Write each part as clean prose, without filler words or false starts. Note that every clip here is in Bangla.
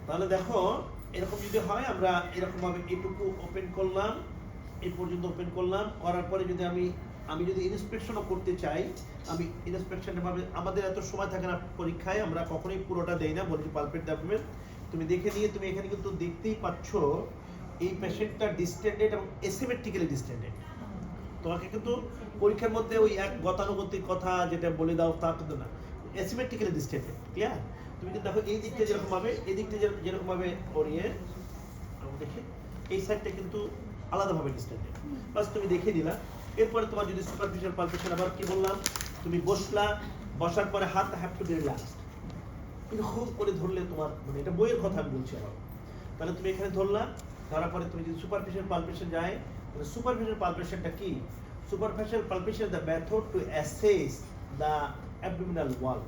তাহলে দেখো এরকম যদি হয় আমরা এরকম ভাবে এটুকু ওপেন করলাম, এই পর্যন্ত ওপেন করলাম, করার পরে যদি আমি যদি ইন্সপেকশনও করতে চাই, আমি ইন্সপেকশনের ভাবে আমাদের এত সময় থাকে না পরীক্ষায়, আমরা কখনোই পুরোটা দেই না, বলি পালপেট ডকুমেন্ট তুমি দেখে নিয়ে তুমি এখানে কিন্তু দেখতেই পাচ্ছ এই পেশেন্টটা ডিস্টেন্ডেড এবং এসিমেট্রিক্যালি ডিস্টেন্ডেড। তোমাকে কিন্তু পরীক্ষার মধ্যে ওই এক গতানুগতিক কথা যেটা বলে দাও তা কিন্তু না, অ্যাসিমেট্রিক্যালি ডিস্টেন্সে ক্লিয়ার। তুমি কিন্তু দেখো এই দিকটা যেরকম ভাবে, এই দিকটা যেরকম ভাবে করিয়ে দেখি এই সাইডটা কিন্তু আলাদাভাবে ডিস্টেন্সে, বাস তুমি দেখে নিলা। এরপরে তোমার যদি সুপারফিশিয়াল পালপেশন, আবার কি বললাম, তুমি বসলা, বসার পরে হাত হ্যাভ টু বি রিল্যাক্সড, এরকম করে ধরলে তোমার মানে এটা বইয়ের কথা আমি বলছি আবার। তাহলে তুমি এখানে ধরলা, ধরার পরে তুমি যদি সুপারফিশিয়াল পালপেশন যায়, তাহলে সুপারফিশিয়াল পালপেশনটা কি? Superficial palpation is the method to assess the abdominal wall.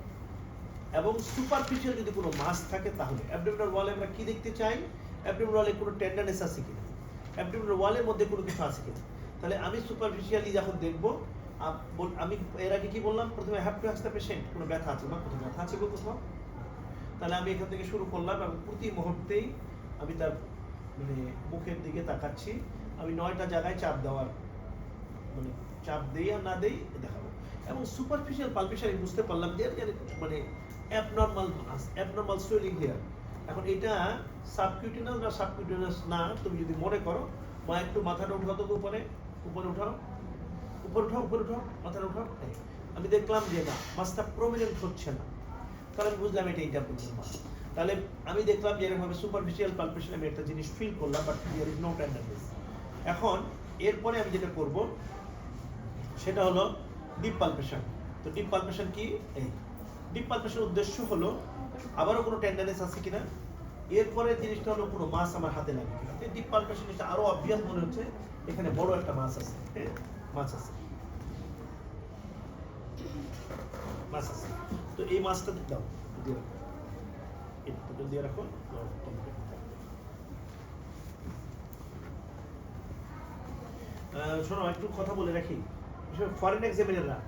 এবং সুপারফিশিয়াল যদি কোনো মাস থাকে তাহলে অ্যাবডোমিনাল ওয়ালে আমরা কি দেখতে চাই, অ্যাবডোমিনাল ওয়ালে কোনো টেন্ডারনেস আছে কিনা, অ্যাবডোমিনাল ওয়ালের মধ্যে কোনো কিছু আছে কিনা। তাহলে আমি সুপারফিশিয়ালি যখন দেখব, আমি এর আগে কি বললাম, প্রথমে have to ask the patient কোনো ব্যথা আছে বা কোথাও ব্যথা আছে কোথাও। তাহলে আমি এখান থেকে শুরু করলাম এবং প্রতি মুহূর্তেই আমি তার মানে মুখের দিকে তাকাচ্ছি, আমি 9টা জায়গায় চাপ দেওয়ার মানে চাপ দেই আর না দেই দেখাবো। এবং সুপারফিশিয়াল পালপেশন আমি বুঝতে পারলাম যে মানে অ্যাবনর্মাল সোয়েলিং হিয়ার। এখন এটা সাবকিউটেনাস না সাবকিউটেনাস না তুমি যদি মনে করো, মা একটু মাথাটা উঠাও তো উপরে, উপরে উঠাও, উপরে উঠাও, উপরে উঠাও, মাথাটা উঠাও। আমি দেখলাম যে না মাছটা প্রমিনেন্ট হচ্ছে না, তাহলে আমি বুঝলাম এটা ইন্টারপ্রেশন মাছ। তাহলে আমি দেখলাম যে এরকমভাবে সুপারফিশিয়াল পালপেশন আমি একটা জিনিস ফিল করলাম, but here is no tenderness. এখন এরপরে আমি যেটা করব সেটা হলো ডিপ পালপেশন। তো ডিপ পালপেশন কি? এই ডিপ পালপেশনের উদ্দেশ্য হলো আবারও কোনো টেন্ডারনেস আছে কিনা, এরপরে জিনিসটা হলো কোনো মাছ আমার হাতে লাগে কিনা। ডিপ পালপেশন এটা আরো অবভিয়াস মনে হচ্ছে, এখানে বড় একটা মাছ আছে, মাছ আছে, মাছ আছে। তো এই মাছটা দাও, দিয়ে রাখো, এটা দিয়ে রাখো। শোনো একটু কথা বলে রাখি, ফরেন এক্সামিনাররা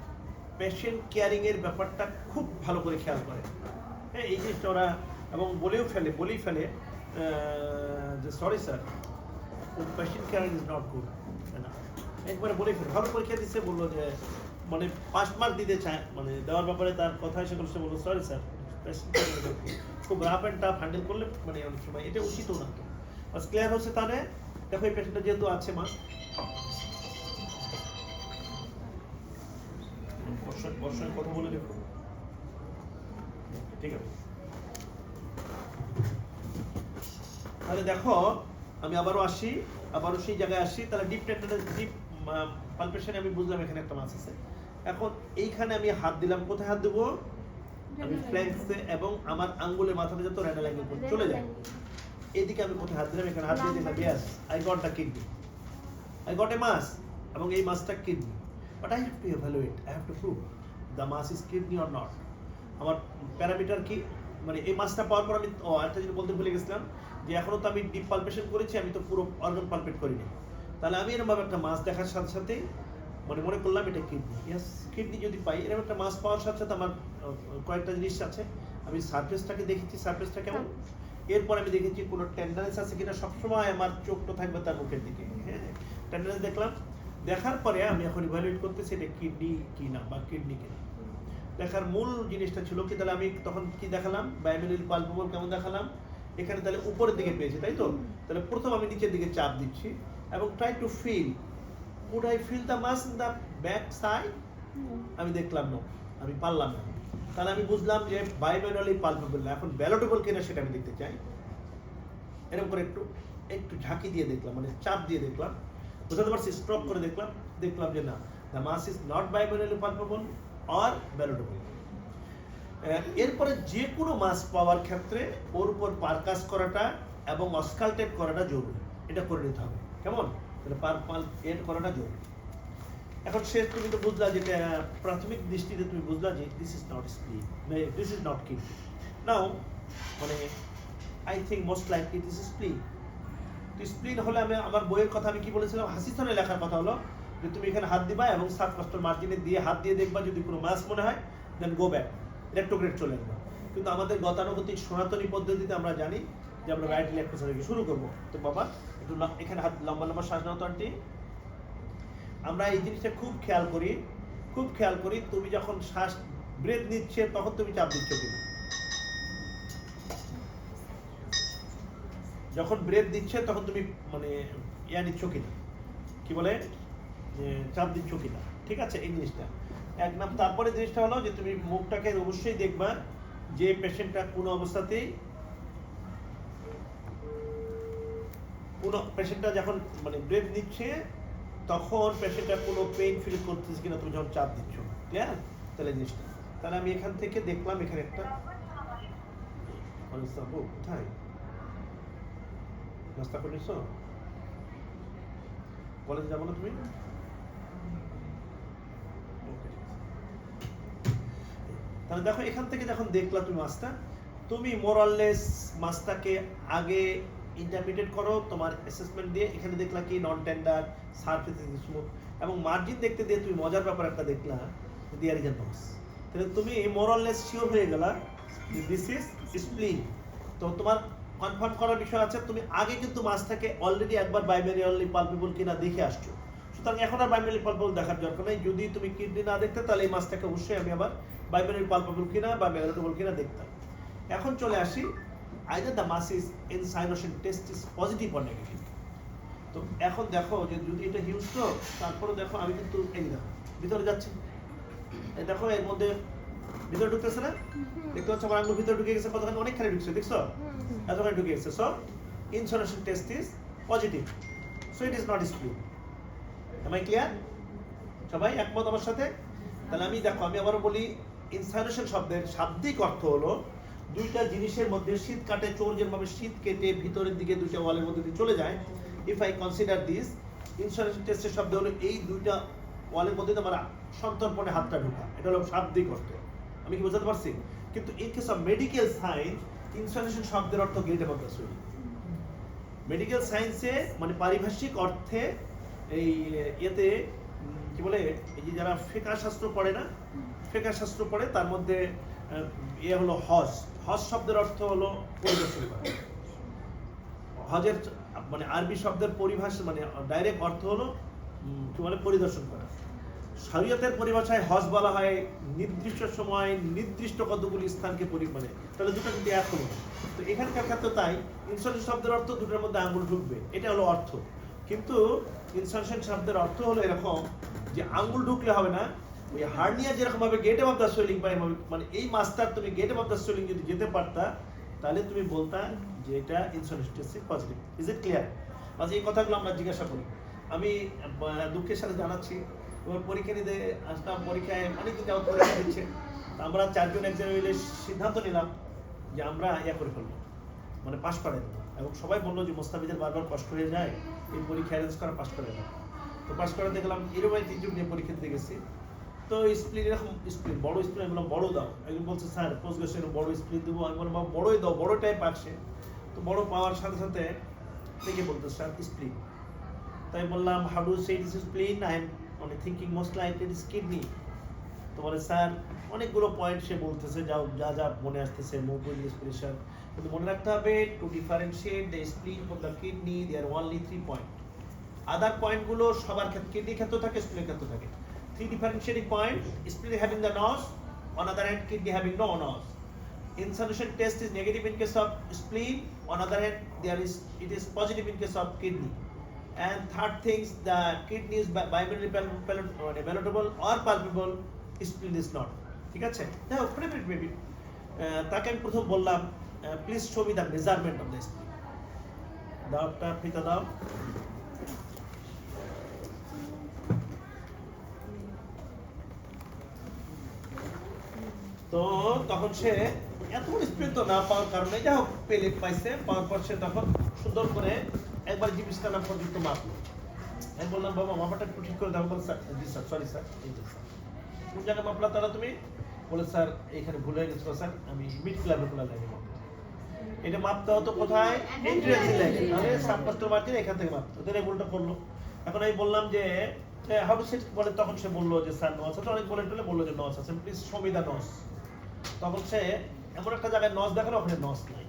পেশেন্ট কেয়ারিং এর ব্যাপারটা খুব ভালো করে খেয়াল করে। হ্যাঁ, এই জিনিসটা ওরা এবং বলেই ফেলে যে sorry sir, patient caring is not good, না একবারে বলেই ফেলে। ভালো পরীক্ষা দিচ্ছে, বললো যে মানে 5 মার্ক দিতে চায়, মানে দেওয়ার ব্যাপারে তার কথা এসে বলছে, বললো সরি স্যার, পেশেন্ট খুব রাফ অ্যান্ড টাফ হ্যান্ডেল করলে মানে অনেক সময় এটা উচিত না। বাস ক্লিয়ার হচ্ছে। তাহলে দেখো এই পেশেন্টটা যেহেতু আছে মা, বর্ষার কথা বলে দেখো, ঠিক আছে? তাহলে দেখো আমি আবারও আসি, আবারও সেই জায়গায় আসি। তাহলে ডিপ টেন্ডারনেস, ডিপ পালপেশনে আমি বুঝলাম এখানে একটা মাছ আছে। এখন এইখানে আমি হাত দিলাম, কোথায় হাত দেবো? আমি ফ্ল্যাঙ্কসে, এবং আমার আঙ্গুলের মাথাটা যত রেনাল অ্যাঙ্গেল পর্যন্ত চলে যায়, এইদিকে আমি কোথায় হাত দিলাম? এখানে হাত দিয়ে দিলাম, yes I got the kidney, I got a mass, এবং এই মাছটা kidney. But I have to evaluate, I have to prove the mass is kidney or not. আমার প্যারামিটার কি? মানে এই মাছটা পাওয়ার পর আমি একটা জিনিস বলতে ভুলে গেছিলাম, যে এখনো তো আমি ডিপ পালপেশন করেছি, আমি তো পুরো অর্গান পালপেট করিনি। তাহলে আমি এরকমভাবে একটা মাছ দেখার সাথে সাথেই মানে মনে করলাম এটা কিডনি। ইয়েস, কিডনি যদি পাই, এরকম একটা মাছ পাওয়ার সাথে সাথে আমার কয়েকটা জিনিস আছে। আমি সারফেসটাকে দেখেছি, সারফেসটা কেমন, এরপর আমি দেখেছি কোনো টেন্ডারেন্স আছে কিনা। সবসময় আমার চোখটা থাকবে তার মুখের দিকে। হ্যাঁ, টেন্ডারেন্স দেখলাম, দেখার পরে আমি এখন ইভ্যালুয়েট করতেছি এটা কিডনি কি না বা কিডনি কিনা। দেখার মূল জিনিসটা ছিল কি, তাহলে আমি তখন কি দেখালাম, বায়োমিনাল পালপেবল কেমন দেখালাম, এখানে তাহলে উপরের দিকে পেয়েছি, তাই তো? তাহলে প্রথম আমি নিচের দিকে চাপ দিচ্ছি এবং try to feel, could I feel the mass in the back side? আমি দেখলাম না, আমি পারলাম না। তাহলে আমি বুঝলাম যে বায়োমিনালি পালপেবল না। এখন ভ্যালুটেবল কিনা সেটা আমি দেখতে চাই। এরকম করে একটু একটু ঝাঁকি দিয়ে দেখলাম, মানে চাপ দিয়ে দেখলাম, বুঝতে পারছি, স্ট্রক করে দেখলাম যে না, the mass is not bimanually palpable or ballotable. এরপরে যে কোনো মাছ পাওয়ার ক্ষেত্রে ওর উপর পারকাস করাটা এবং অস্কালটেট করাটা জরুরি, এটা করে নিতে হবে। কেমন? তাহলে এড করাটা জরুরি। এখন শেষ তুমি তো বুঝলা, যেটা প্রাথমিক দৃষ্টিতে তুমি বুঝলা যে this is not spleen, this is not kidney. Now মানে I think most likely this is spleen. তো স্প্লিন হলে আমি আমার বইয়ের কথা আমি কি বলেছিলাম, হাসিসনে লেখার কথা হলো যে তুমি এখানে হাত দিবা এবং সাবকস্টাল মার্জিনে দিয়ে হাত দিয়ে দেখবা, যদি কোনো মাস মনে হয় দেন গো ব্যাক, রেট্রোগ্রেড চলে আসবে। কিন্তু আমাদের গতানুগতিক সনাতনী পদ্ধতিতে আমরা জানি যে আমরা রাইট লেগ প্রেসার থেকে শুরু করবো। তো বাবা একটু এখানে হাত লম্বা লম্বা শ্বাস নাও তো আন্টি। আমরা এই জিনিসটা খুব খেয়াল করি তুমি যখন শ্বাস ব্রেথ নিচ্ছে তখন তুমি চাপ দিচ্ছ কিনা, যখন ব্রেথ দিচ্ছে তখন তুমি মানে নিচ্ছ কিনা, কি বলে চাপ দিচ্ছ কিনা, ঠিক আছে এই জিনিসটা এক নাম। তারপরে জিনিসটা হলো যে তুমি মুখটাকে অবশ্যই দেখবা যে পেশেন্টটা কোনো অবস্থাতেই পেশেন্টটা যখন মানে ব্রেথ নিচ্ছে তখন পেশেন্টটা কোনো পেইন ফিল করতেছে কিনা তুমি যখন চাপ দিচ্ছ, ক্লিয়ার? তাহলে জিনিসটা তাহলে আমি এখান থেকে দেখলাম এখানে একটা কোথায় নাস্তা করেছ, কলেজ যাবো না তুমি? তাহলে দেখো এখান থেকে যখন দেখলা তুমি মাছটা, তুমি মোরাললেস মাছটাকে আগে ইন্টারপ্রিটেট করো তোমার অ্যাসেসমেন্ট দিয়ে। এখানে দেখলা কি নন টেন্ডার, সারফেস স্মুথ, এবং মার্জিন দেখতে দিয়ে তুমি মজার ব্যাপার একটা দেখলা দেয়ার ইজ এ নস। তাহলে তুমি মোরাললেস শিওর হয়ে গেলা দিস ইজ স্প্লিন। তো তোমার কনফার্ম করার বিষয় আছে, তুমি আগে কিন্তু মাছটাকে অলরেডি একবার বাইমেরিয়ালি পালপেবল কিনা দেখে আসছো, সুতরাং এখন আর বাইমেরিয়ালি পালপেবল দেখার দরকার নেই। যদি তুমি কিডনি না দেখতে তাহলে এই মাছটাকে অবশ্যই আমি আবার বাইমেরিয়ালি পালপেবল কিনা বা মেলোটেবল কিনা দেখতাম। এখন চলে আসি either the mass is in সাইনোসিন test is positive or negative. তো এখন দেখো যে যদি এটা হিউজ তো তারপরে দেখো আমি কিন্তু এই দেখো ভিতরে যাচ্ছি, এই দেখো এর মধ্যে ভিতরে ঢুকতেছে না, দেখতে পাচ্ছ আমার আঙুল ভিতরে ঢুকে গেছে, কতখানি অনেকখানি ঢুকছে, দেখছো এতখানি ঢুকে গেছে। So insolation test is positive, so it is not spleen. Am I clear? সবাই একমত আমার সাথে? তাহলে আমি দেখো আমি আবারও বলি, ইনসাইনোশন শব্দের শাব্দিক অর্থ হলো দুইটা জিনিসের মধ্যে শীত কাটে, চোর যেভাবে শীত কেটে ভিতরের দিকে দুইটা ওয়ালের মধ্যে দিয়ে চলে যায়। ইফ আই কনসিডার দিস, ইনসাইনোশন টেস্টের শব্দ হলো এই দুইটা ওয়ালের মধ্যে আমার সন্তর্পণে হাতটা ঢোকা, এটা হলো শাব্দিক অর্থ। আমি কি বোঝাতে পারছি? কিন্তু in case of medical science, ইনসাইনোশন শব্দের অর্থ gate of the soul. Medical সায়েন্সে মানে পারিভাষিক অর্থে এই এতে কি বলে, এই যে যারা ফিকহ শাস্ত্র পড়ে না, ফিকহ শাস্ত্র পড়ে তার মধ্যে হলো হজ। হজ শব্দের অর্থ হলো পরিদর্শন করা। হজের মানে আরবি শব্দের পরিভাষা মানে ডাইরেক্ট অর্থ হলো কি বলে পরিদর্শন করা। শরীয়তের পরিভাষায় হজ বলা হয় নির্দিষ্ট সময় নির্দিষ্ট কতগুলি স্থানকে মানে তাহলে দুটো কিন্তু এক হলো। তো এখানকার ক্ষেত্রে তাই ইনসার্শন শব্দের অর্থ দুটোর মধ্যে আঙ্গুল ঢুকবে, এটা হলো অর্থ। কিন্তু ইনসার্শন শব্দের অর্থ হলো এরকম যে আঙ্গুল ঢুকলে হবে না, ওই হার্নিয়া যেরকম ভাবে গেট অফ দ্য সোলিং মানে এই মাস্টার তুমি গেট অফ দ্য সোলিং যদি যেতে পারতা তাহলে তুমি বলতা যে এটা insertion test positive. Is it clear? আচ্ছা এই কথাগুলো আমরা জিজ্ঞাসা করি। আমি দুঃখের সাথে জানাচ্ছি ওর পরীক্ষা দিতে আসলাম, পরীক্ষায় অনেকদিন যাওয়ার পরীক্ষা দিচ্ছে, আমরা চারজন একজন মিলে সিদ্ধান্ত নিলাম যে আমরা করে ফেলবো, মানে পাশ করে দেবো। এবং সবাই বললো যে মোস্তাফিজের বারবার কষ্ট হয়ে যায়, এই পরীক্ষা অ্যারেঞ্জ করা, পাশ করে দেবো। তো পাশ করাতে গেলাম, এরকম 3 জন নিয়ে পরীক্ষা দিতে গেছি। তো স্প্লিন এরকম স্প্লিন বড় স্প্লিন, আমি বললাম বড় দাও। একজন বলছে স্যার পোস্ট গ্রাজুয়েশন বড় স্প্লিন দেবো, আমি বললাম বড়ই দাও, বড়টাই পাচ্ছে। তো বড় পাওয়ার সাথে সাথে থেকে বলতো স্যার স্প্লিন। তাই বললাম how do say this spleen, I am অনেক thinking most likely it is kidney. তো বলে স্যার অনেকগুলো পয়েন্ট সে বলতেছে, যা যা মনে আসতেছে মুভমেন্ট ইন্সপিরেশন, কিন্তু মনে রাখতে হবে to differentiate the spleen from the kidney there only 3 point. Other পয়েন্টগুলো সবার ক্ষেত্রে, কিডনির ক্ষেত্রে থাকে, স্প্লিনের ক্ষেত্রে থাকে। 3 differentiating points: spleen having the nose, on other hand kidney having no nose. Insolution test is negative in case of spleen, on other hand it is positive in case of kidney. And third things, the kidney is bilaterally palatable or palpable, spleen is not. ঠিক আছে? Now maybe তাকে আমি প্রথম বললাম please show me the measurement of the spleen. দাওটা ফিতা দাও। তো তখন সে এত স্প্লিন তো না পাওয়ার কারণে যা হোক পেলে পাইছে, পাওয়ার পর সে তখন সুন্দর করে একবার জিবি স্থানাম পর্যন্ত মাপলো। আমি বললাম বাবা মাপাটা একটু ঠিক করে দাও। বল স্যার জি স্যার, সরি স্যার, এই তো স্যার কোন জায়গায় মাপলা তারা তুমি? বলে স্যার এখানে ভুল হয়ে গেছিল স্যার, আমি মিড ক্লাভিকুলার লাইনে মাপলাম। এটা মাপতে হতো কোথায়? এন্ট্রিয়াল লাইনে, তাহলে সাবকাস্টাল মার্জিন এখান থেকে মাপতে হতো। এই ভুলটা করলো। এখন আমি বললাম যে হাউ টু সেট, বলে তখন সে বললো যে স্যার নস আছে, অনেক বলে টলে বললো যে নস আছে, প্লিজ শো মি দ্য নস। তখন সে এমন একটা জায়গায় নস দেখালো ওখানে নস নাই।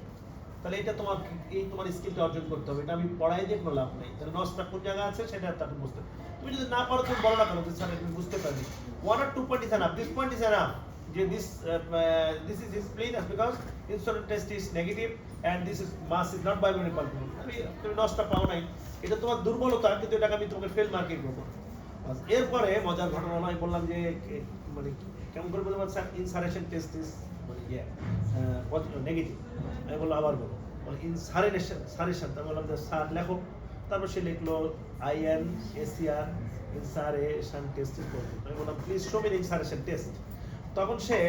তাহলে এটা তোমার এই তোমার স্কিলটা অর্জন করতে হবে। এটা আমি পড়াই দিয়ে কোনো লাভ নেই। তাহলে নসটা কোন জায়গায় আছে সেটা তাকে বুঝতে হবে। তুমি যদি না পারো তুমি বলো না কেন যে স্যার তুমি বুঝতে পারবে। 1 or 2 point is enough. This point is enough. যে this is explained as because instrument test is negative and this is mass is not binomial palpable. তুমি নসটা পাও নাই, এটা তোমার দুর্বলতা, কিন্তু এটাকে আমি তোমাকে ফেল মার্কিং করবো। এরপরে মজার ঘটনা হলো আমি বললাম যে মানে কেমন করে বলবো স্যার ইনসারেশন টেস্ট ইজ মানে নেগেটিভ। আমি বললাম আবার বলো, বলে ইনসারেশন। আমি বললাম যে স্যার লেখো। তারপর সে লিখলো INSER ইনসারেশন টেস্ট ইজ পজিটিভ। আমি বললাম প্লিজ শো মি ইনসারেশন টেস্ট। তখন সে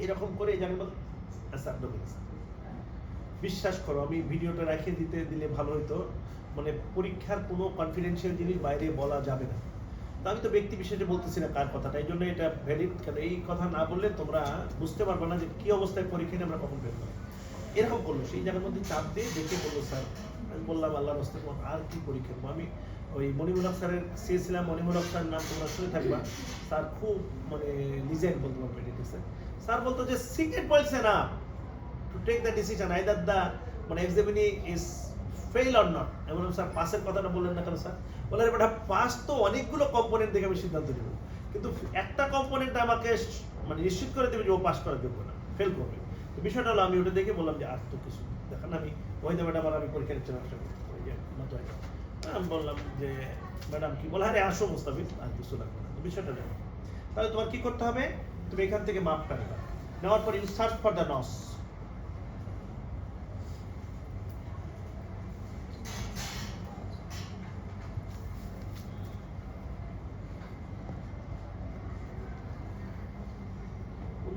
এরকম করে এই জায়গায় স্যার বিশ্বাস করো আমি ভিডিওটা রেখে দিলে ভালো হতো। মানে পরীক্ষার কোনো কনফিডেন্সিয়াল জিনিস বাইরে বলা যাবে না। তো আমি তো ব্যক্তি বিশেষে বলতেছি না কার কথাটা, এই জন্য এটা ভ্যালিড। কেন এই কথা না বললে তোমরা বুঝতে পারবে না যে কি অবস্থায় পরীক্ষায় আমরা কখন ফেল করি। এরকম করলো, সেই জায়গার মধ্যে চাপ দিয়ে দেখে বললো স্যার। আমি বললাম আল্লাহর রাস্তায় আর কি পরীক্ষা। আমি ওই মনিমুল হক স্যারের চেয়েছিলাম, মনিমুল হক স্যার নাম তোমরা শুনে থাকবা। স্যার খুব মানে লিজেন্ড বলতে পারবে মেডিটেশন। স্যার বলতো যে সিক্রেট বলছে না to take the decision either the মানে examinee is fail or not. আমি বললাম স্যার পাসের কথাটা বললেন না কেন স্যার? বলে বেটা পাস তো অনেকগুলো কম্পোনেন্ট দেখে আমি সিদ্ধান্ত নেব, কিন্তু একটা কম্পোনেন্ট আমাকে মানে নিশ্চিত করে দেবে যে ও পাস করার যোগ্য না, ফেল করবে। তো বিষয়টা হলো আমি ওটা দেখে বললাম যে আর তো কিছু দেখান আমি ওই যে ম্যাডাম আমি পরীক্ষা দিচ্ছি না ওই যে মতো আমি বললাম যে ম্যাডাম কি বলে আরে আসো মুস্তাফিজ আর কিছু লাগবে না। তো বিষয়টা দেখো, তাহলে তোমার কি করতে হবে, তুমি এখান থেকে মাপটা নেবা, নেওয়ার পর ইউ সার্চ ফর দ্য নস।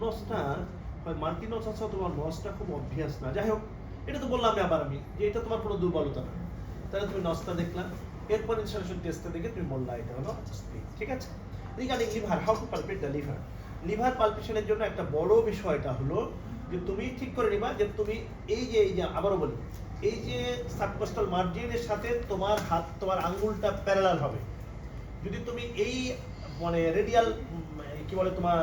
নসটা হয় মাল্টি নস আছে, তোমার নসটা খুব অবভিয়াস না। যাই হোক, এটা তো বললাম আমি যে এটা তোমার কোনো দুর্বলতা না। তাহলে তুমি নসটা দেখলাম, এরপর ইনসারেশন টেস্টটা দেখে তুমি বললা এটা হলো স্প্লিট। ঠিক আছে। Regarding liver, how to palpate the liver. Liver পালপেশনের জন্য একটা বড় বিষয়টা হলো যে তুমি ঠিক করে নিবা যে তুমি এই যে আবারও বলি, এই যে সাবকস্টাল মার্জিনের সাথে তোমার হাত তোমার আঙ্গুলটা প্যারালাল হবে। যদি তুমি এই মানে রেডিয়াল কি বলে তোমার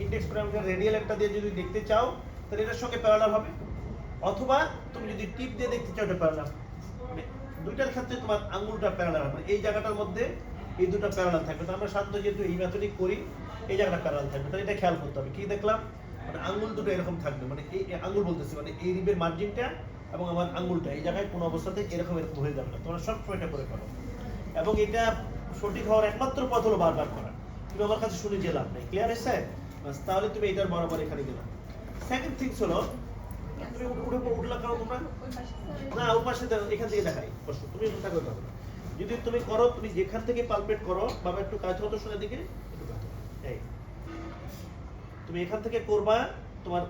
ইন্ডেক্স ফিঙ্গার রেডিয়াল একটা দিয়ে যদি দেখতে চাও তাহলে এটার সঙ্গে প্যারালাল হবে, অথবা তুমি যদি টিপ দিয়ে দেখতে চাও এটা প্যারালাল। দুইটার ক্ষেত্রে তোমার আঙ্গুলটা প্যারালাল হবে, এই জায়গাটার মধ্যে এই দুটো প্যারালাল থাকবে। তো আমরা সাধারণত যেহেতু এই মেথডই করি এই জায়গাটা প্যারালাল থাকবে, তাহলে এটা খেয়াল করতে হবে। কি দেখলাম, মানে আঙ্গুল দুটো এরকম থাকবে, মানে এই আঙ্গুল বলতেছি মানে এই রিবের মার্জিনটা এবং আমার আঙ্গুলটা এই জায়গায় কোনো অবস্থাতে এরকম হয়ে যাবে না। তোমরা সব এটা করে করো, এবং এটা সঠিক হওয়ার একমাত্র পথ হলো বারবার করা। তুমি আমার কাছে শুনে যে লাভ নেই। ক্লিয়ার এসে তাহলে তুমি এটার বরাবর এখানে গেলাম। সেকেন্ড থিংস হলো তুমি উঠলা কারো তোমরা না ওপাশে এখান থেকে দেখাই কষ্ট, তুমি থাকবে না। যদি তুমি করো, তুমি যেখান থেকে পালপেট করো, বাবা একটু কাজ হতো শোনার দিকে একটু কাজ এই তুমি এখান থেকে করবা, তোমার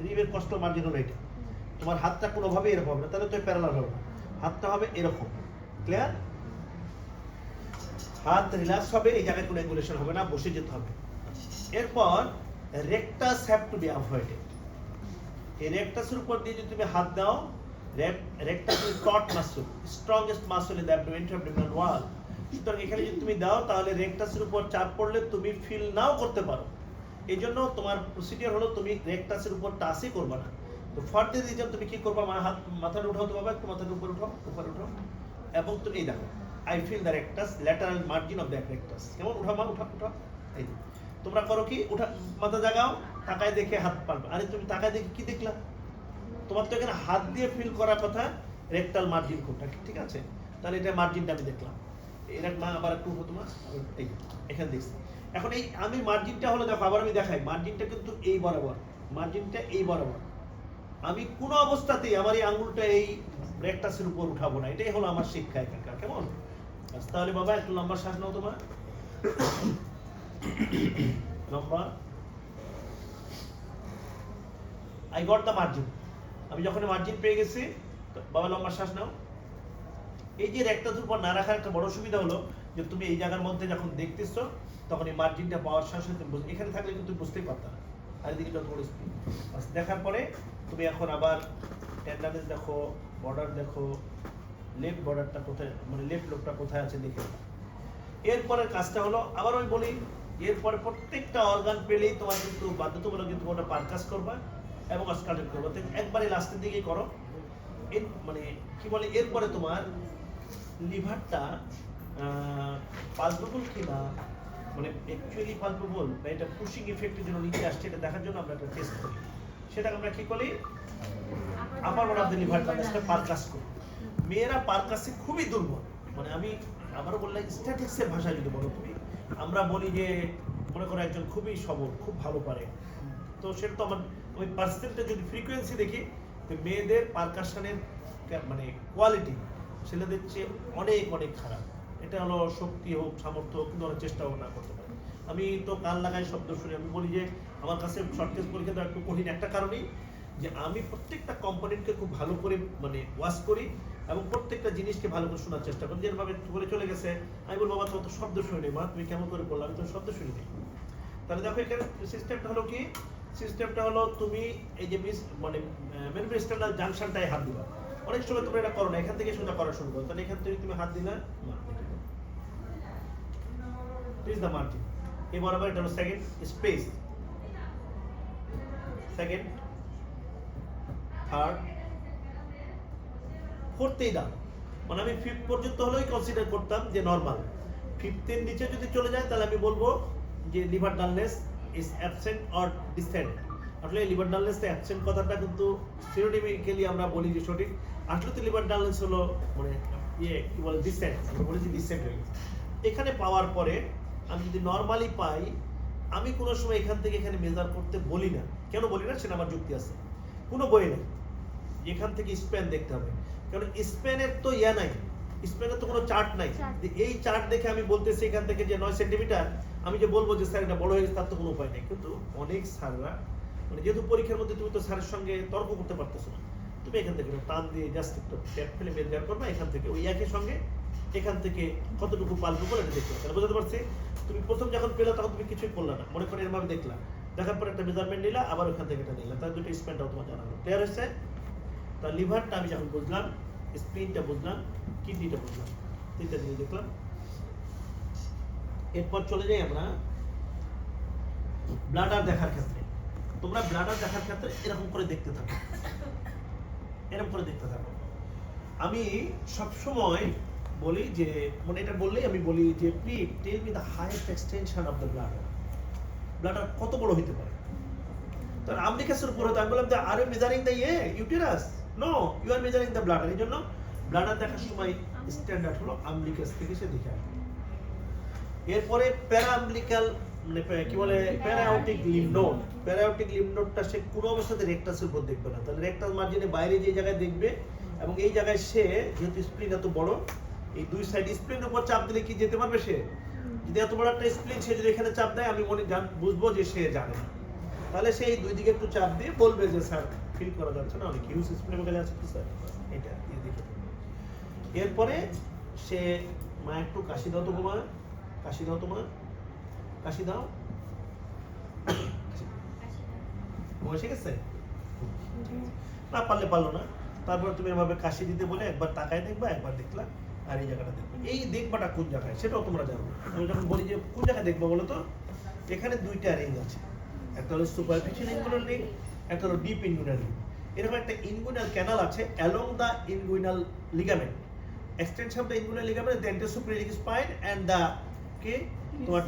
রিবের কষ্ট মার্জিন হলো এটা। তোমার হাতটা কোনোভাবে এরকম হবে না, তাহলে তুমি প্যারালাল হবে না, হাতটা হবে এরকম। ক্লিয়ার? হাত রিল্যাক্স হবে, এই জায়গায় কোনো অ্যাঙ্গুলেশন হবে না, বসে যেতে হবে। এরপর rectus have to be avoided. এই রেকটাসের উপর দিয়ে যদি তুমি হাত দাও, rectus is taught muscle, strongest muscle in the abdominal ওয়াল। সুতরাং এখানে যদি তুমি দাও তাহলে রেকটাসের উপর চাপ পড়লে তুমি ফিল নাও করতে পারো। এই জন্য তোমার প্রসিডিওর হলো তুমি রেকটাসের উপর টাচই করবে না। তো ফর দিস রিজন তুমি কি করবা, মাথাটা উঠাও, তো বাবা একটু মাথার উপর উঠাও, এবং তুমি এই দেখো I feel the rectus, lateral margin of the rectus. কেমন উঠা মা উঠা এই তোমরা করো কি, উঠা মাথা জাগাও, তাকায় দেখে হাত পারবে। আরে তুমি তাকায় দেখে কি দেখলা, তোমার তো এখানে হাত দিয়ে ফিল করার কথা রেকটাল মার্জিন কোনটা, ঠিক আছে? তাহলে এটা মার্জিনটা আমি দেখলাম, এরকম মা আবার একটু তোমার এই এখানে দেখছি। এখন এই আমি মার্জিনটা হলো দেখো, আবার আমি দেখাই, মার্জিনটা কিন্তু এই বরাবর, মার্জিনটা এই বরাবর। আমি কোনো অবস্থাতেই আমার এই আঙ্গুলটা এই রেকটাসের উপর উঠাবো না, এটাই হলো আমার শিক্ষা এখানকার। কেমন? তাহলে বাবা একটু লম্বা শ্বাস নাও, তোমার লম্বা। I got the margin. আমি যখন মার্জিন পেয়ে গেছি, বাবা লম্বা শ্বাস নাও। এই যে রেকটাসের উপর না রাখার একটা বড় সুবিধা হলো যে তুমি এই জায়গার মধ্যে যখন দেখতেছো তখন এই মার্জিনটা পাওয়ার সাথে সাথে এখানে থাকলে কিন্তু তুমি বুঝতেই পারতা না। আর এদিকে যত বড় স্পিড দেখার পরে তুমি এখন আবার টেন্ডানেস দেখো, বর্ডার দেখো, লেফট বর্ডারটা কোথায়, মানে লেফট লোকটা কোথায় আছে দেখে। এরপরে কাজটা হলো আবার আমি বলি, এরপরে প্রত্যেকটা অর্গান পেলেই তোমার কিন্তু বাধ্যতামূলক কিন্তু ওটা পারকাস করবা, এবং অস্কালটেট করবো, একবারে লাস্টের দিকেই করো। মানে কি বলে, এরপরে তোমার লিভারটা পালপেবল কিনা, মানে অ্যাকচুয়ালি পালপেবল বা এটা পুশিং ইফেক্টের জন্য নিচে আসছে এটা দেখার জন্য আমরা একটা টেস্ট করি। সেটাকে আমরা কি করি, আপার ওয়ান অফ দ্য লিভার ডায়াগনোসিসটা পারকাস করি। মেয়েরা পারকাসে খুবই দুর্বল, মানে আমি আবারও বললাম স্ট্যাটিক্সের ভাষায় যদি বলো তুমি, আমরা বলি যে মনে করো একজন খুবই সবল, খুব ভালো পারে, তো সেটা তো আমার ওই পার্সেন্টেজ যদি ফ্রিকোয়েন্সি দেখি, তো মেয়েদের পারকাশনের মানে কোয়ালিটি ছেলেদের চেয়ে অনেক অনেক খারাপ। এটা হলো শক্তি হোক, সামর্থ্য হোক, কিন্তু অনেক চেষ্টাও না করতে পারে। আমি তো কান লাগাই শব্দ শুনি, আমি বলি যে আমার কাছে শর্ট টেস্ট পরীক্ষাটা একটু কঠিন একটা কারণেই, যে আমি প্রত্যেকটা কম্পোনেন্টকে খুব ভালো করে মানে ওয়াশ করি এবং প্রত্যেকটা জিনিসকে ভালো করে শোনার চেষ্টা করি। যেভাবে করে চলে গেছে আমি বলবো বাবা তো শব্দ শুনি, মা তুমি কেমন করে বললাম, আমি তো শব্দ শুনি নি। তাহলে দেখো এখানে সিস্টেমটা হলো কি, সিস্টেমটা হলো তুমি এই যে মানে মেরুস্টেনাল জাংশনটায় হাত দিবা। অনেক সময় তোমরা এটা করো না, এখান থেকে সোজা করা শুরু করো। তাহলে এখান থেকে তুমি হাত দিলা, প্লিজ দা মার্জিন এই বরাবর, এটা হলো সেকেন্ড স্পেস, সেকেন্ড, থার্ড, ফোর্থেই দাও। মানে আমি ফিফথ পর্যন্ত হলেই কনসিডার করতাম যে নরমাল। ফিফথের নিচে যদি চলে যায় তাহলে আমি বলবো যে liver dullness is absent or decent. আসলে লিভার ডালনেস অ্যাবসেন্ট কথাটা কিন্তু সিনোনিমিক্যালি আমরা বলি যে সঠিক, আসলে তো লিভার ডালনেস হলো মানে কি বলে ডিসেন্ট, আমরা বলি যে ডিসেন্ট হয়ে গেছে। এখানে পাওয়ার পরে আমি যদি নরমালি পাই, আমি কোনো সময় এখান থেকে এখানে মেজার করতে বলি না। কেন বলি না সেটা আমার যুক্তি আছে, কোনো বই নেই এখান থেকে স্প্যান দেখতে হবে, কারণ স্প্যানের তো নাই, স্প্যানের তো কোনো চার্ট নাই। এই চার্ট দেখে আমি বলতেছি এখান থেকে যে 9 সেন্টিমিটার, আমি যে বলবো যে স্যার এটা বড় হয়ে গেছে তার তো কোনো উপায় নেই। কিন্তু অনেক স্যাররা মানে যেহেতু পরীক্ষার মধ্যে তুমি তো স্যারের সঙ্গে তর্ক করতে পারতেছো না, তুমি এখান থেকে টান দিয়ে জাস্ট একটু ট্যাপ ফেলে মেজার করবে, এখান থেকে ওই একই সঙ্গে এখান থেকে কতটুকু পালবো বলে এটা দেখতে হবে। বুঝতে পারছি? তুমি প্রথম যখন পেলে তখন তুমি কিছুই করলে না, মনে করে এরভাবে দেখলা, দেখার পর একটা মেজারমেন্ট নিলা, আবার ওখান থেকে এটা নিলা, তার দুটো স্প্যানটাও তোমার জানা হলো। ক্লিয়ার হয়েছে? তার লিভারটা আমি যখন বুঝলাম, স্প্লিনটা বুঝলাম, কিডনিটা বুঝলাম, তিনটা জিনিস দেখলাম। এরপর চলে যাই আমরা ব্লাডার দেখার ক্ষেত্রে। তোমরা ব্লাডার দেখার ক্ষেত্রে এরকম করে দেখতে থাকো, এরকম করে দেখতে থাকো। আমি সব সময় বলি যে মানে এটা বললেই আমি বলি যে please tell me the highest extension of the bladder. Bladder কত বড় হতে পারে? তো আমলিকাসের উপর হতো, আমি বললাম যে are you measuring the uterus? No, you are measuring the bladder. এই জন্য ব্লাডার দেখার সময় স্ট্যান্ডার্ড হলো আমলিকাস থেকে সে দেখে আসবে। এরপরে প্যারাআমলিকাল মানে কি বলে প্যারাঅটিক লিম্ফ নোড। প্যারাঅটিক লিম্ফ নোডটা সে কোনো অবস্থাতে রেকটাসের উপর দেখবে না, তাহলে রেকটাস মার্জিনের বাইরে যে জায়গায় দেখবে, এবং এই জায়গায় সে যেহেতু স্প্লিন এত বড়, এই দুই সাইড স্প্লিনের উপর চাপ দিলে কি যেতে পারবে সে? যদি এত বড় একটা স্প্লিন সে যদি এখানে চাপ দেয়, আমি বুঝবো যে সে জানে না। তাহলে সেই দুই দিকে একটু চাপ দিয়ে বলবে যে স্যার ফিল করা যাচ্ছে না, অনেক হিউজ স্প্লিন হয়ে গেছে তো স্যার, এটা দিয়ে দেখে। এরপরে সে মা একটু কাশি দাও তো মা, কাশি দাও তোমার, কাশি দাও, বসে গেছে না, পারলে পারলো না। তারপর তুমি এভাবে কাশি দিতে বলে একবার তাকায় দেখবা, একবার দেখলা, আর এই জায়গাটা দেখবে। এই দেখবাটা কোন জায়গায় সেটাও তোমরা জানো। আমি যখন বলি যে কোন জায়গায় দেখবো বলো তো, এখানে দুইটা রিং আছে, একটা হলো সুপারফিশিয়াল ইনগুইনাল রিং, একটা হলো ডিপ ইনগুইনাল রিং। এরকম একটা ইনগুইনাল ক্যানাল আছে along the inguinal ligament, extension of the inguinal ligament, the anterior superior spine and the তোমার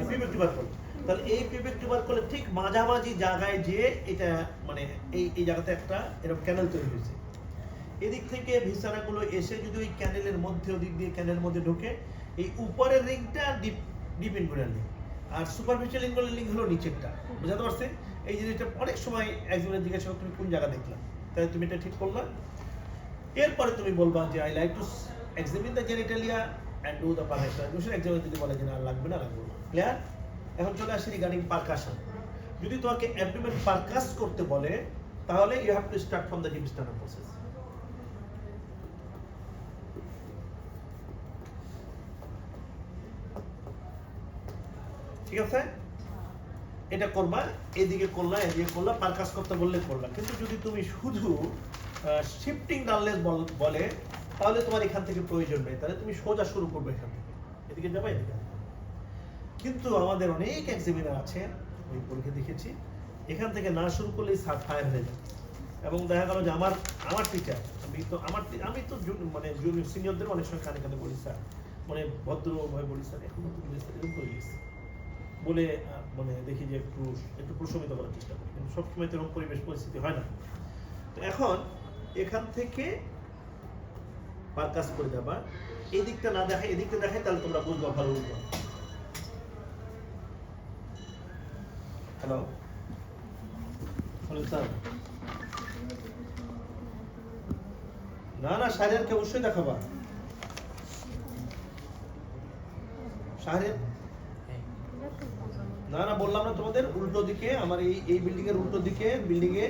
পিউবিক টিউবারকুল। তাহলে এই পিউবিক টিউবারকুলের ঠিক মাঝামাঝি জায়গায় যে এটা মানে এই জায়গাতে একটা এরকম ক্যানেল তৈরি হয়েছে। এদিক থেকে ভিসারাগুলো এসে যদি ওই ক্যানেলের মধ্যে, ওদিক দিয়ে ক্যানেলের মধ্যে ঢোকে, এই উপরের রিংটা ডিপ ইনগুইনাল রিং, আর সুপারফিশিয়াল ইনগুইনাল রিং হলো নিচেরটা। বুঝতে পারছি? এই জিনিসটা অনেক সময় একজনের জিজ্ঞাসা করো তুমি কোন জায়গা দেখলা, তাহলে তুমি এটা ঠিক করলা। এরপরে তুমি বলবা যে I like to examine the genitalia and do the percussion. দুশো একজনের যদি বলে যে না লাগবে না, লাগবে না। ক্লিয়ার? এখন চলে আসি রিগার্ডিং পারকাশন। যদি তোমাকে অ্যাবডোমেন পারকাস করতে বলে, তাহলে you have to start from the deep sternal process. ঠিক আছে? এটা করবা, এদিকে করলা, এদিকে করলা, পারকাস করতে বললে করলা। কিন্তু যদি তুমি শুধু শিফটিং ডানলেস বলে, তাহলে তোমার এখান থেকে প্রয়োজন নেই, তাহলে তুমি সোজা শুরু করবে এখান থেকে, এদিকে যাবে, এদিকে। কিন্তু আমাদের অনেক এক্সামিনার আছে, ওই পরীক্ষা দেখেছি, এখান থেকে না শুরু করলেই ফায়ার হয়ে যায়। এবং দেখা গেল যে আমার টিচার, আমি তো মানে সিনিয়রদের অনেক সময় কানে কানে বলি স্যার, মানে ভদ্রভাবে বলি স্যার এখন তো এরকম করে গেছে বলে মানে দেখি যে একটু প্রশমিত করার চেষ্টা করি, কিন্তু সবসময় তো এরকম পরিবেশ পরিস্থিতি হয় না। তো এখন এখান থেকে পারকাস করে যাবা, এই দিকটা না দেখায় এদিকটা দেখায়, তাহলে তোমরা বুঝবা ভালো বুঝবা। হ্যালো হ্যালো স্যার, না না শাহরিয়ারকে অবশ্যই দেখাবা। শাহরিয়ার না না বললাম না তোমাদের উল্টো দিকে, আমার এই বিল্ডিং এর উল্টো দিকে বিল্ডিং এ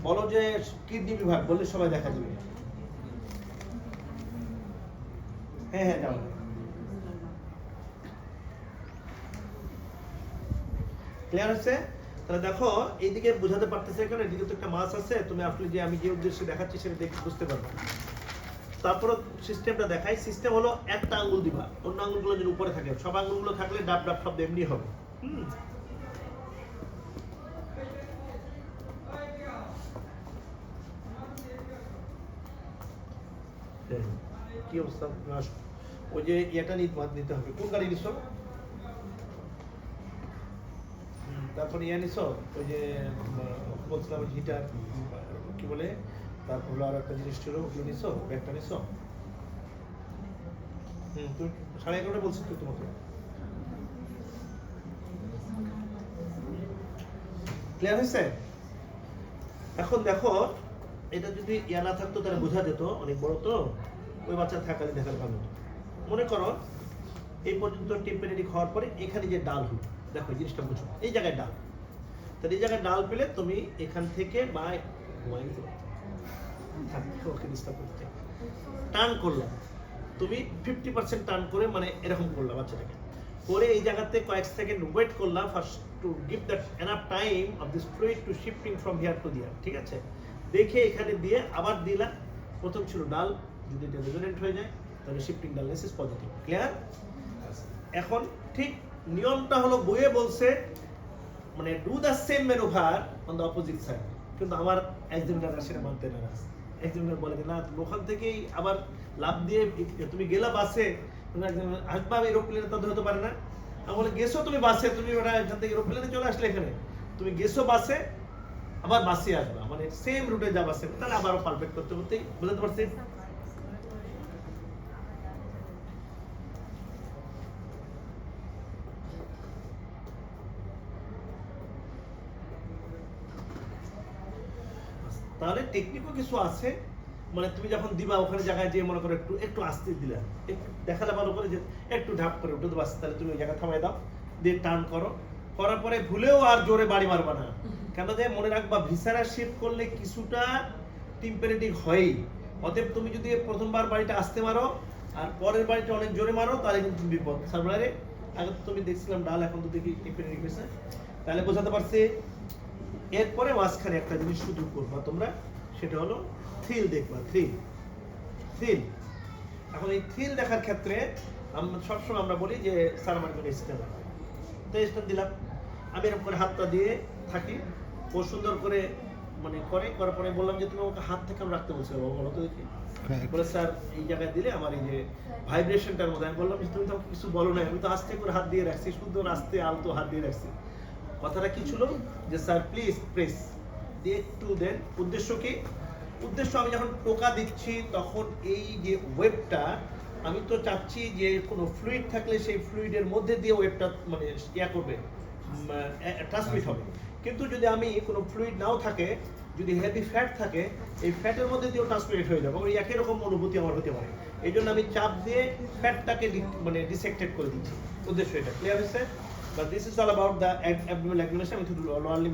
বলো যে কিডনি বিভাগ বললে সবাই দেখা যাবে। হ্যাঁ হ্যাঁ যাও। ক্লিয়ার হচ্ছে? তাহলে দেখো এইদিকে বোঝাতে পারতেছে, এখানে এদিকে তো একটা মাছ আছে, তুমি আসলে যে আমি যে উদ্দেশ্যে দেখাচ্ছি সেটা দেখে বুঝতে পারবে। তারপর সিস্টেমটা দেখাই। সিস্টেম হলো একটা আঙ্গুল দিবা, অন্য আঙ্গুলগুলো যদি উপরে থাকে, সব আঙ্গুলগুলো থাকলে ডাব ডাব শব্দ এমনি হবে। কি অবস্থা? ওই যে এটা নিতে হবে। কোন গাড়ি নিছো? তারপর ইয়ে নিছো, ওই যে বলছিলাম হিটার কি বলে, তারপর হলো আর একটা জিনিস ছিল, ওগুলো নিছো, ব্যাগটা নিছো? তুমি 11:30 বলছি তো তোমাকে। ক্লিয়ার হয়েছে? এখন দেখো এটা যদি ইয়া না থাকতো তাহলে বোঝা যেত অনেক বড় তো, ওই বাচ্চা থাকালে দেখালে ভালো হতো। মনে করো এই পর্যন্ত টেম্পারেরি খাওয়ার পরে এখানে যে ডাল হলো, দেখো এই জিনিসটা বুঝো, এই জায়গায় ডাল, তাহলে এই জায়গায় ডাল পেলে তুমি এখান থেকে বা টার্ন করলাম, তুমি 50% টার্ন করে মানে এরকম করলাম বাচ্চাটাকে করে, এই জায়গাতে কয়েক সেকেন্ড ওয়েট করলাম first to give that enough time of this fluid to shifting from here to there. ঠিক আছে, দেখে এখানে দিয়ে আবার দিলাম। প্রথম ছিল ডাল, যদি এটা রেজোনেন্ট হয়ে যায় তাহলে shifting dullness is positive. Clear? এখন ঠিক নিয়মটা হলো বইয়ে বলছে মানে do the same manoeuvre on the opposite side, কিন্তু আমার একজনের সেটা মানতে নারাজ। একজনের বলে না তুমি ওখান থেকেই আবার লাভ দিয়ে তুমি গেলা বাসে, তুমি একজন আসবা এরোপ্লেনে তো হতে পারে না। আমি বলে গেছো তুমি বাসে, তুমি ওটা এখান থেকে এরোপ্লেনে চলে আসলে এখানে, তুমি গেছো বাসে আবার বাসে আসবা, মানে সেম রুটে যা বাসে, তাহলে আবারও পারফেক্ট করতে করতেই বুঝতে পারছি। তাহলে টেকনিকও কিছু আছে, মানে তুমি যখন দিবা ওখানে জায়গায় যে মনে করো একটু আস্তে দিলা, একটু দেখালে ভালো করে যে একটু ঢাপ করে উঠে দেবো, তাহলে তুমি ওই জায়গা থামাই দাও, দিয়ে টার্ন করো, করার পরে ভুলেও আর জোরে বাড়ি মারবা না। কেন যে মনে রাখবা ভিসারা শিফট করলে কিছুটা টেম্পারেটিভ হয়ই, অতএব তুমি যদি প্রথমবার বাড়িটা আস্তে মারো আর পরের বাড়িটা অনেক জোরে মারো তাহলে কিন্তু বিপদ। সামনে আগে তো তুমি দেখছিলাম ডাল, এখন তো দেখি টেম্পারেটিভ হয়েছে, তাহলে বোঝাতে পারছি। এরপরে মাঝখানে একটা জিনিস শুধু করবা তোমরা, সেটা হলো থ্রিল দেখবা। থ্রিল এখন এই থ্রিল দেখার ক্ষেত্রে সবসময় আমরা বলি যে স্যার আমার জন্য স্ট্যান্ড, তো স্ট্যান্ড দিলাম, আমি এরকম করে হাতটা দিয়ে থাকি, ও সুন্দর করে মানে করার পরে বললাম যে তুমি আমাকে হাত থেকে রাখতে বলছো, বলো তো দেখি। বলে স্যার এই জায়গায় দিলে আমার এই যে ভাইব্রেশনটার মধ্যে, আমি বললাম তুমি তো কিছু বলো না, আমি তো আস্তে করে হাত দিয়ে রাখছি, সুন্দর আস্তে আলতো হাত দিয়ে রাখছি। কথাটা কি ছিল যে স্যার প্লিজ প্রেস দিয়ে একটু দেন। উদ্দেশ্য কি? উদ্দেশ্য আমি যখন টোকা দিচ্ছি তখন এই যে ওয়েবটা আমি তো চাচ্ছি যে কোনো ফ্লুইড থাকলে সেই ফ্লুইডের মধ্যে দিয়ে ওয়েবটা মানে ইয়া করবে, ট্রান্সমিট হবে। কিন্তু যদি আমি কোনো ফ্লুইড নাও থাকে, যদি হেভি ফ্যাট থাকে, এই ফ্যাটের মধ্যে দিয়েও ট্রান্সমিট হয়ে যাবে, ওই একই রকম অনুভূতি আমার হতে পারে। এই জন্য আমি চাপ দিয়ে ফ্যাটটাকে মানে ডিসেক্টেড করে দিচ্ছি। উদ্দেশ্য এটা। ক্লিয়ার হয়েছে? But this is all about the abdominal examination with lower limb